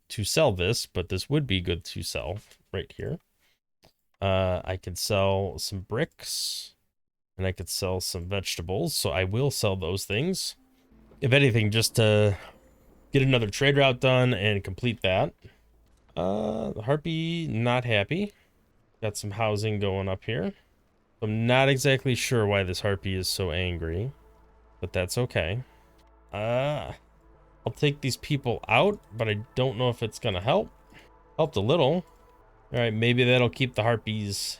to sell this, but this would be good to sell right here. I could sell some bricks and I could sell some vegetables, so I will sell those things. If anything, just to get another trade route done and complete that. The Harpy, not happy. Got some housing going up here. I'm not exactly sure why this Harpy is so angry, but that's okay. I'll take these people out, but I don't know if it's gonna help. Helped a little. All right, maybe that'll keep the Harpies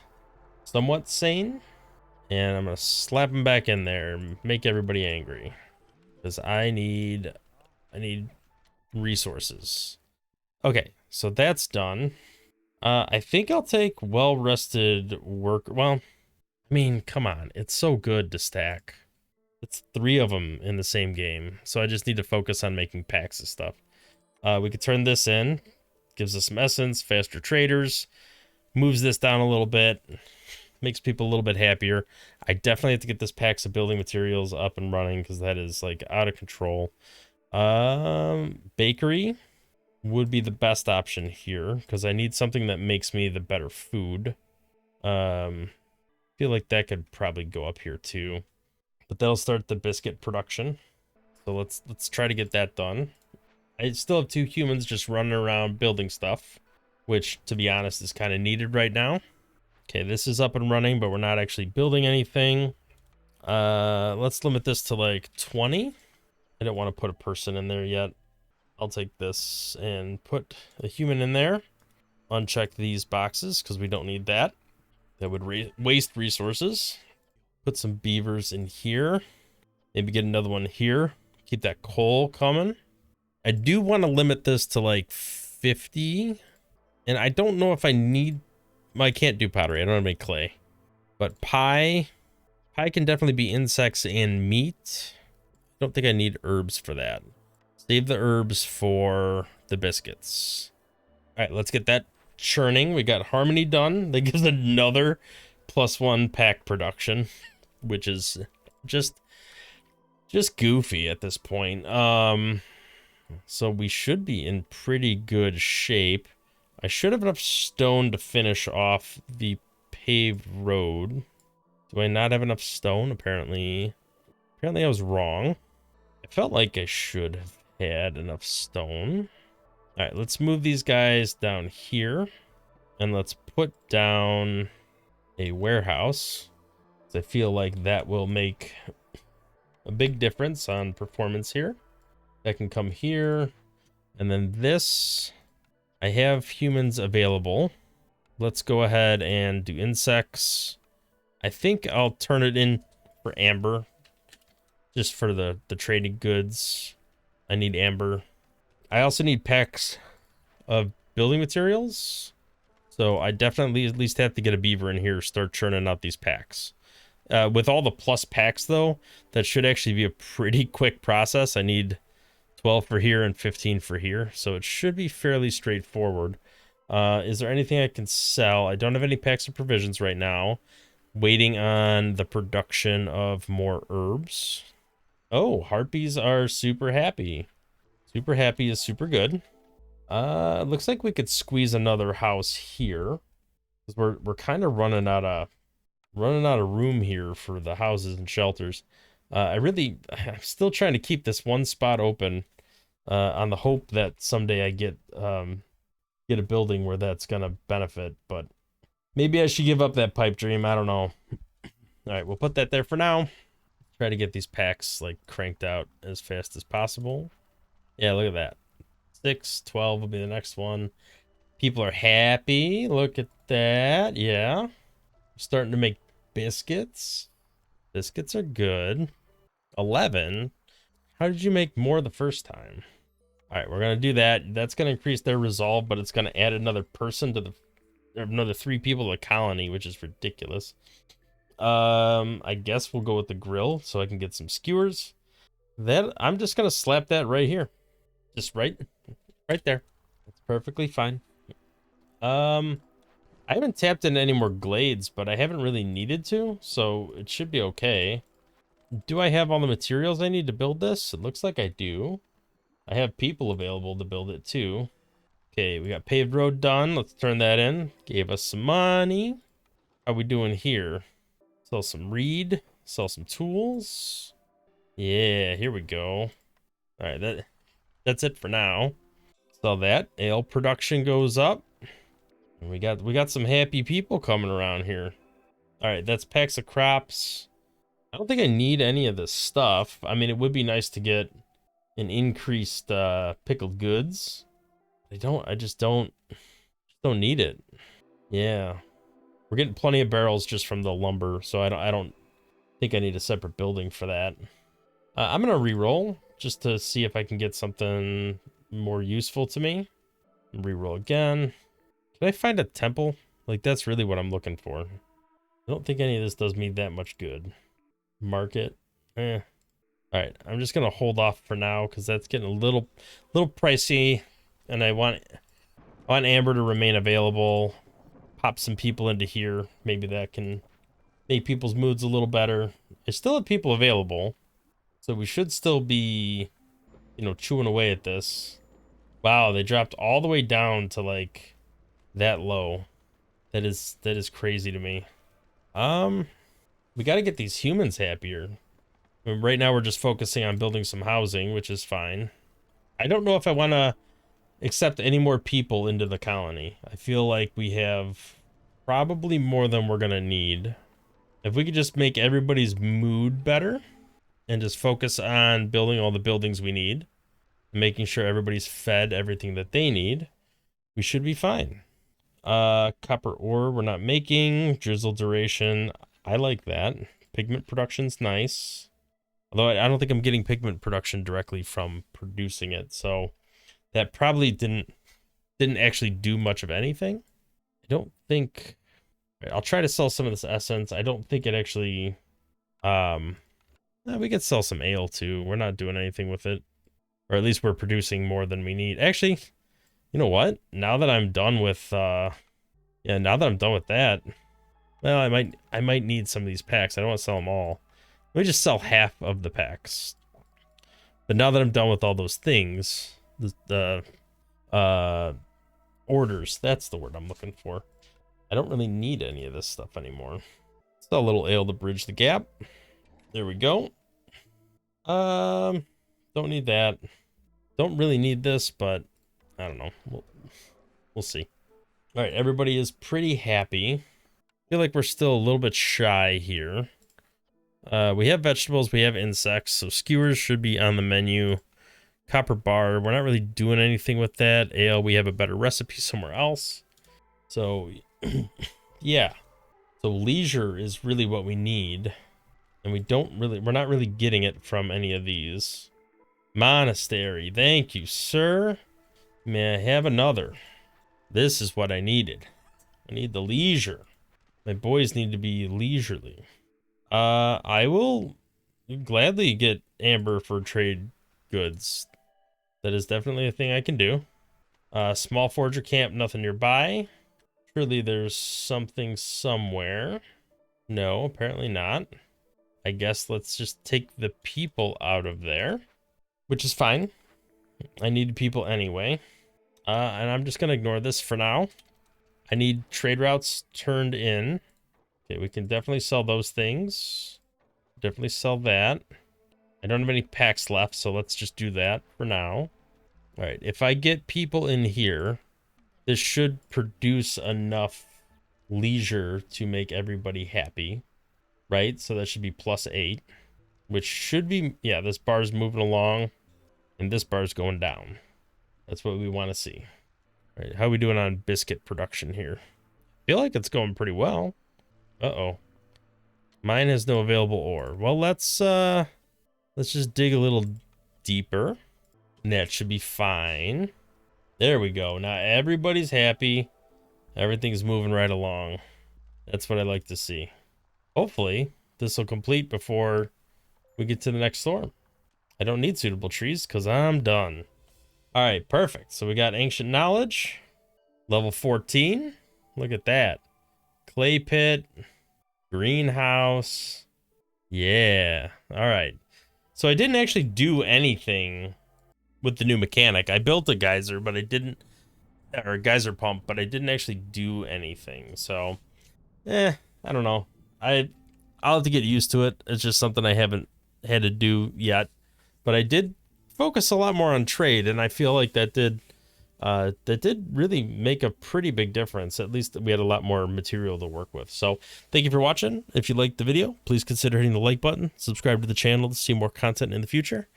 somewhat sane. And I'm gonna slap them back in there and make everybody angry. Because I need resources. Okay, so that's done. I think I'll take well-rested work. Well, I mean, come on. It's so good to stack. It's 3 of them in the same game. So I just need to focus on making packs of stuff. We could turn this in. Gives us some essence, faster traders. Moves this down a little bit. Makes people a little bit happier. I definitely have to get this packs of building materials up and running because that is like out of control. Bakery would be the best option here because I need something that makes me the better food. Feel like that could probably go up here too, but that'll start the biscuit production. So let's try to get that done. I still have 2 humans just running around building stuff, which to be honest is kind of needed right now. Okay, this is up and running, but we're not actually building anything. Let's limit this to like 20. I don't want to put a person in there yet. I'll take this and put a human in there. Uncheck these boxes because we don't need that. That would waste resources. Put some beavers in here. Maybe get another one here. Keep that coal coming. I do want to limit this to like 50. And I don't know if I need... Well, I can't do pottery. I don't have any clay. But pie can definitely be insects and meat. I don't think I need herbs for that. Save the herbs for the biscuits. All right, let's get that churning. We got harmony done. That gives another +1 pack production, which is just goofy at this point. So we should be in pretty good shape. I should have enough stone to finish off the paved road. Do I not have enough stone? Apparently I was wrong. I felt like I should have had enough stone. All right, let's move these guys down here. And let's put down a warehouse. I feel like that will make a big difference on performance here. That can come here. And then this, I have humans available. Let's go ahead and do insects. I think I'll turn it in for amber. Just for the trading goods. I need amber. I also need packs of building materials. So I definitely at least have to get a beaver in here, start churning out these packs. With all the plus packs though, that should actually be a pretty quick process. I need 12 for here and 15 for here. So it should be fairly straightforward. Is there anything I can sell? I don't have any packs of provisions right now. Waiting on the production of more herbs. Oh, harpies are super happy. Super happy is super good. Looks like we could squeeze another house here. Because we're kind of running out of room here for the houses and shelters. I'm still trying to keep this one spot open on the hope that someday I get a building where that's gonna benefit, but maybe I should give up that pipe dream. I don't know. All right, we'll put that there for now. Try to get these packs like cranked out as fast as possible. Yeah, look at that. 6, 12 will be the next one. People are happy. Look at that. Yeah. Starting to make biscuits. Biscuits are good. 11. How did you make more the first time? All right, we're going to do that. That's going to increase their resolve, but it's going to add another person to another 3 people to the colony, which is ridiculous. I guess we'll go with the grill so I can get some skewers. Then I'm just going to slap that right here. Just right there. That's perfectly fine. I haven't tapped into any more glades, but I haven't really needed to, so it should be okay. Do I have all the materials I need to build this? It looks like I do. I have people available to build it too. Okay, we got paved road done. Let's turn that in. Gave us some money. How we doing here? Sell some reed. Sell some tools. Yeah, here we go. All right, that's it for now. Sell that. Ale production goes up. And we got some happy people coming around here. All right, that's packs of crops. I don't think I need any of this stuff. I mean, it would be nice to get an increased pickled goods. I just don't need it. Yeah. We're getting plenty of barrels just from the lumber, so I don't think I need a separate building for that. I'm gonna re-roll just to see if I can get something more useful to me. Re-roll again. Can I find a temple? Like, that's really what I'm looking for. I don't think any of this does me that much good. Market. All right, I'm just gonna hold off for now because that's getting a little pricey, and I want Amber to remain available. Pop some people into here. Maybe that can make people's moods a little better. I still have people available, so we should still be, you know, chewing away at this. Wow, they dropped all the way down to like that low. That is crazy to me. We got to get these humans happier. I mean, right now we're just focusing on building some housing, which is fine. I don't know if I want to accept any more people into the colony. I feel like we have probably more than we're gonna need. If we could just make everybody's mood better and just focus on building all the buildings we need, making sure everybody's fed everything that they need, we should be fine. Copper ore we're not making. Drizzle duration, I like that. Pigment production's nice. Although I don't think I'm getting pigment production directly from producing it, so that probably didn't actually do much of anything. I don't think. I'll try to sell some of this essence. I don't think it actually. We could sell some ale too. We're not doing anything with it, or at least we're producing more than we need. Actually, you know what? Now that I'm done with, now that I'm done with that, well, I might need some of these packs. I don't want to sell them all. Let me just sell half of the packs. But now that I'm done with all those things, the orders, that's the word I'm looking for. I don't really need any of this stuff anymore. Sell a little ale to bridge the gap. There we go. Don't need that. Don't really need this, but I don't know. We'll see. All right, everybody is pretty happy. I feel like we're still a little bit shy here. We have vegetables, we have insects, so skewers should be on the menu. Copper bar, we're not really doing anything with that. Ale, we have a better recipe somewhere else. So, yeah. So leisure is really what we need. And we're not really getting it from any of these. Monastery, thank you, sir. May I have another? This is what I needed. I need the leisure. My boys need to be leisurely. I will gladly get Amber for trade goods. That is definitely a thing I can do. Small forger camp, nothing nearby. Surely there's something somewhere. No, apparently not. I guess let's just take the people out of there, which is fine. I need people anyway. And I'm just gonna ignore this for now. I need trade routes turned in. Okay, we can definitely sell those things. Definitely sell that. I don't have any packs left, so let's just do that for now. All right, if I get people in here, this should produce enough leisure to make everybody happy, right? So that should be +8, which should be, yeah, this bar's moving along, and this bar's going down. That's what we want to see. All right, how are we doing on biscuit production here? I feel like it's going pretty well. Uh-oh. Mine has no available ore. Well, let's just dig a little deeper. And that should be fine. There we go. Now everybody's happy. Everything's moving right along. That's what I like to see. Hopefully, this will complete before we get to the next storm. I don't need suitable trees because I'm done. All right, perfect. So we got ancient knowledge. Level 14. Look at that. Clay pit. Greenhouse. Yeah. All right. So I didn't actually do anything with the new mechanic. I built a geyser, but I didn't, or a geyser pump, but I didn't actually do anything. So, I don't know. I'll have to get used to it. It's just something I haven't had to do yet. But I did focus a lot more on trade, and I feel like that did really make a pretty big difference. At least we had a lot more material to work with. So thank you for watching. If you liked the video, please consider hitting the like button, subscribe to the channel to see more content in the future,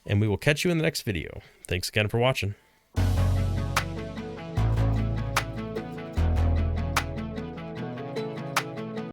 and we will catch you in the next video. Thanks again for watching.